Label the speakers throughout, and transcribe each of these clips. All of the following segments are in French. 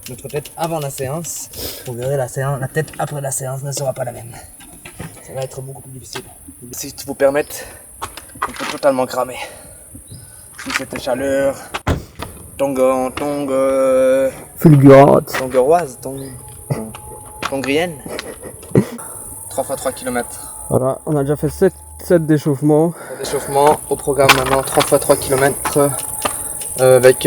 Speaker 1: Notre tête avant la séance, vous verrez la tête après la séance ne sera pas la même. Ça va être beaucoup plus difficile. Si tu vous permettes, on peut totalement cramer. Si cette chaleur,
Speaker 2: fulgurante,
Speaker 1: tonguroise, tongrienne. 3 x 3 km.
Speaker 2: Voilà, on a déjà fait 7 d'échauffement.
Speaker 1: D'échauffement au programme maintenant 3 x 3 km avec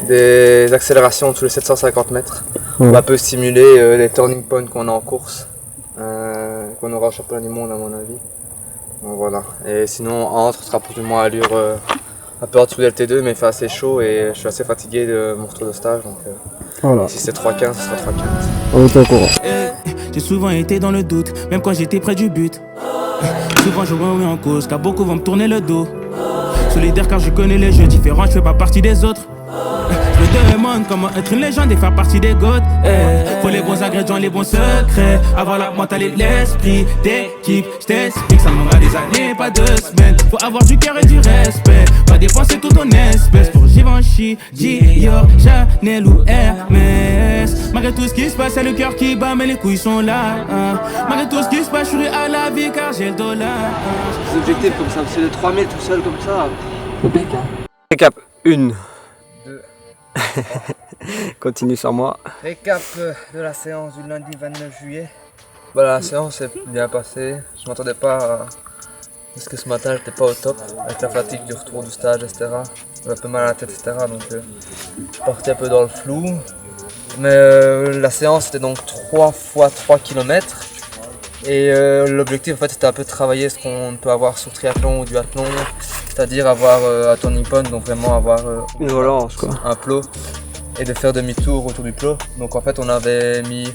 Speaker 1: des accélérations tous les 750 mètres. On va un peu simuler les turning points qu'on a en course, qu'on aura au championnat du monde à mon avis. Donc voilà. Et sinon entre sera plus ou moins allure un peu en dessous de LT2, mais il fait assez chaud et je suis assez fatigué de mon retour de stage. Donc voilà. Si c'est 3,15, ce sera 3,15.
Speaker 2: On est au courant.
Speaker 3: J'ai souvent été dans le doute, même quand j'étais près du but. Souvent je remets en cause, car beaucoup vont me tourner le dos. Solidaire car je connais les jeux différents, je fais pas partie des autres. Je me demande comment être une légende et faire partie des goats. Faut les bons ingrédients, les bons secrets. Avoir la mentalité, l'esprit d'équipe. Je t'explique, ça demandera des années, pas 2 semaines. Faut avoir du cœur et du respect. Pas dépenser tout ton espèce pour Givenchy, Dior, Chanel ou Hermès. Malgré tout ce qui se passe, c'est le cœur qui bat, mais les couilles sont là. Malgré tout ce qui se passe, je suis à la vie car j'ai le dollar.
Speaker 2: Des objectifs comme ça, c'est de 3000 tout seul comme ça. C'est pique, hein. Récap 1. 2. Continue sans moi.
Speaker 1: Récap de la séance du lundi 29 juillet. Voilà, la séance s'est bien passée. Je m'attendais pas parce que ce matin j'étais pas au top avec la fatigue du retour du stage, etc. J'avais un peu mal à la tête, etc. Donc je partais un peu dans le flou. Mais la séance c'était donc 3 x 3 km. Et l'objectif en fait c'était un peu de travailler ce qu'on peut avoir sur triathlon ou duathlon, c'est-à-dire avoir un turning point, donc vraiment avoir
Speaker 2: une relance quoi,
Speaker 1: un plot, et de faire demi-tour autour du plot. Donc en fait on avait mis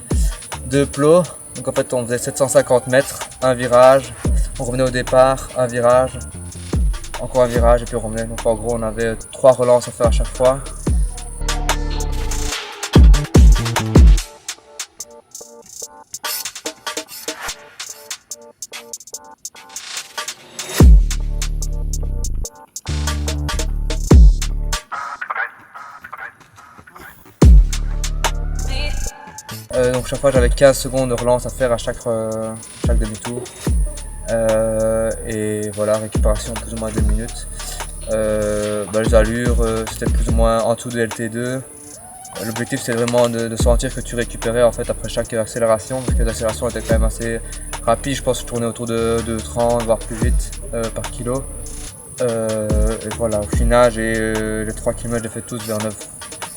Speaker 1: 2 plots, donc en fait on faisait 750 mètres, un virage, on revenait au départ, un virage, encore un virage et puis on revenait. Donc en gros on avait 3 relances à faire à chaque fois. Donc chaque fois j'avais 15 secondes de relance à faire à chaque demi-tour. Et voilà, récupération plus ou moins 2 minutes. Les allures c'était plus ou moins en dessous de LT2. L'objectif c'est vraiment de sentir que tu récupérais en fait après chaque accélération, parce que l'accélération était quand même assez rapide. Je pense que je tournais autour de 30 voire plus vite par kilo. Et voilà, au final j'ai les 3 km j'ai fait tous vers 9.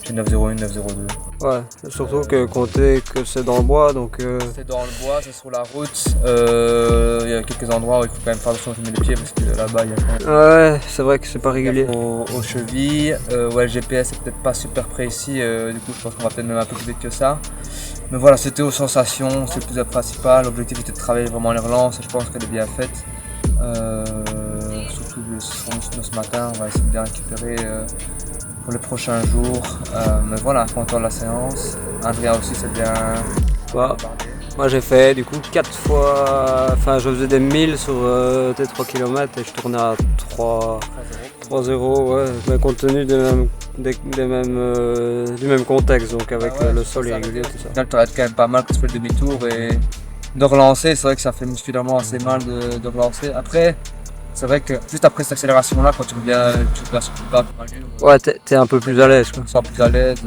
Speaker 1: 9,01, 9,02.
Speaker 2: Ouais, surtout que compter que c'est dans le bois, donc...
Speaker 1: C'est dans le bois, c'est sur la route. Il y a quelques endroits où il faut quand même faire attention à mettre les pieds parce que là-bas il y a quand même...
Speaker 2: Ouais, c'est vrai que c'est pas régulier.
Speaker 1: Aux chevilles, ouais, le GPS est peut-être pas super précis, du coup je pense qu'on va peut-être même un peu plus vite que ça. Mais voilà, c'était aux sensations, c'est le plus principal. L'objectif était de travailler vraiment les relances et je pense qu'elle est bien faite. Surtout ce matin, on va essayer de bien récupérer pour les prochains jours, mais voilà, content de la séance. Andrea aussi c'est bien.
Speaker 2: Ouais. Moi j'ai fait du coup 4 fois, enfin je faisais des 1000 sur tes 3 km et je tournais à 3,0, ouais, mais compte tenu du même contexte, donc avec le sol irrégulier tout ça.
Speaker 1: Tu arrêtes quand même pas mal quand tu fais le demi-tour et de relancer, c'est vrai que ça fait musculairement assez mal de relancer. Après, c'est vrai que juste après cette accélération là, quand tu reviens sur le pas.
Speaker 2: Ouais, t'es un peu plus à l'aise quoi.
Speaker 1: Tu te sens plus à l'aise.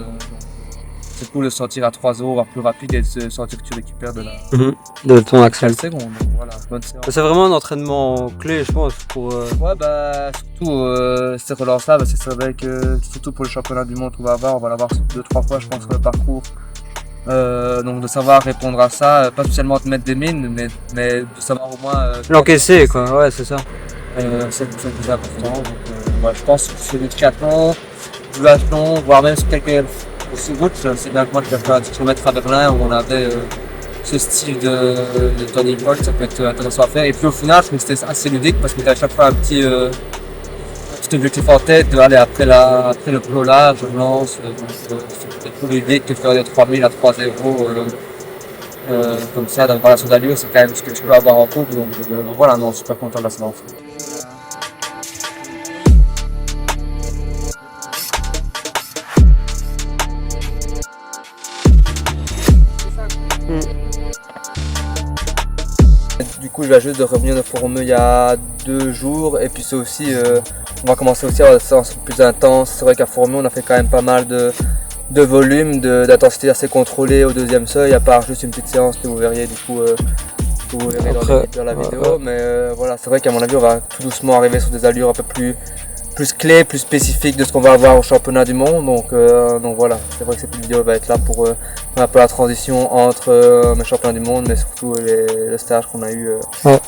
Speaker 1: C'est cool de sortir à 3 euros, voire plus rapide et de sentir que tu récupères
Speaker 2: de ton accel.
Speaker 1: Secondes. Voilà, bonne séance.
Speaker 2: C'est vraiment un entraînement clé, je pense, pour...
Speaker 1: Ouais, bah surtout ces relances-là, bah, c'est vrai que surtout pour le championnat du monde qu'on va avoir, on va l'avoir 2-3 fois, je pense, sur le parcours. Donc de savoir répondre à ça, pas spécialement te mettre des mines, mais de savoir au moins...
Speaker 2: l'encaisser quoi, ouais c'est ça.
Speaker 1: C'est le plus important. Donc, ouais, je pense que sur du triathlon, du duathlon, voire même sur quelques routes, c'est bien que moi qui vais faire un 10 km à Berlin où on avait ce style de turning point, ça peut être intéressant à faire. Et puis au final, je trouve que c'était assez ludique parce que tu as à chaque fois un petit objectif en tête, d'aller après le prolage, je lance, c'est plus ludique que faire des 3000 à 3-0. Comme ça, dans une relation d'allure, c'est quand même ce que tu peux avoir en couple. Donc voilà, non, super content de la séance. Du coup, je viens juste de revenir de Foromeux il y a 2 jours et puis c'est aussi, on va commencer aussi à avoir des séances plus intenses. C'est vrai qu'à Foromeux, on a fait quand même pas mal de volume, d'intensité assez contrôlée au deuxième seuil, à part juste une petite séance que vous verriez du coup que vous verrez dans la vidéo. Mais voilà, c'est vrai qu'à mon avis, on va tout doucement arriver sur des allures un peu plus clés, plus spécifiques de ce qu'on va avoir au championnat du monde. Donc voilà, c'est vrai que cette vidéo va être là pour faire un peu la transition entre mes championnats du monde, mais surtout le stage qu'on a eu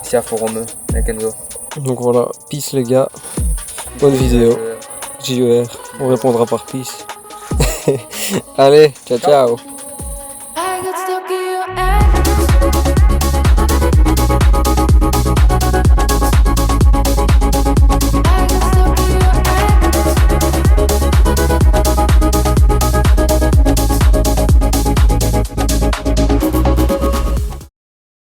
Speaker 1: ici à Foromeux avec Enzo.
Speaker 2: Donc voilà, peace les gars, bonne vidéo, JER, on répondra par peace. Allez, ciao ciao.